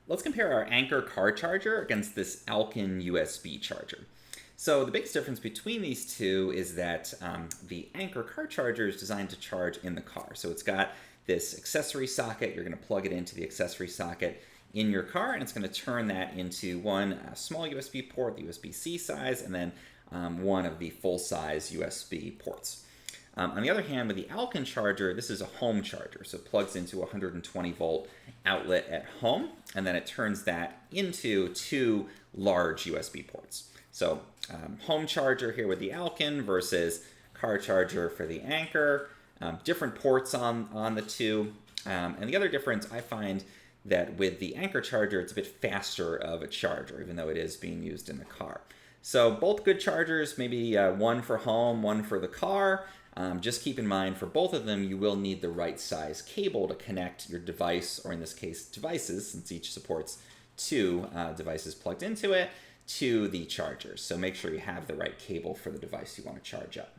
Let's compare our Anker car charger against this AILKIN USB charger. So the biggest difference between these two is that the Anker car charger is designed to charge in the car. So it's got this accessory socket. You're going to plug it into the accessory socket in your car, and it's going to turn that into one small USB port, the USB-C size, and then one of the full-size USB ports. On the other hand, with the AILKIN charger, this is a home charger, so it plugs into a 120 volt outlet at home, and then it turns that into two large USB ports. So home charger here with the AILKIN versus car charger for the Anker. Different ports on the two. And the other difference I find that with the Anker charger, it's a bit faster of a charger, even though it is being used in the car. So both good chargers, maybe one for home, one for the car. Just keep in mind, for both of them, you will need the right size cable to connect your device, or in this case, devices, since each supports two devices plugged into it, to the charger. So make sure you have the right cable for the device you want to charge up.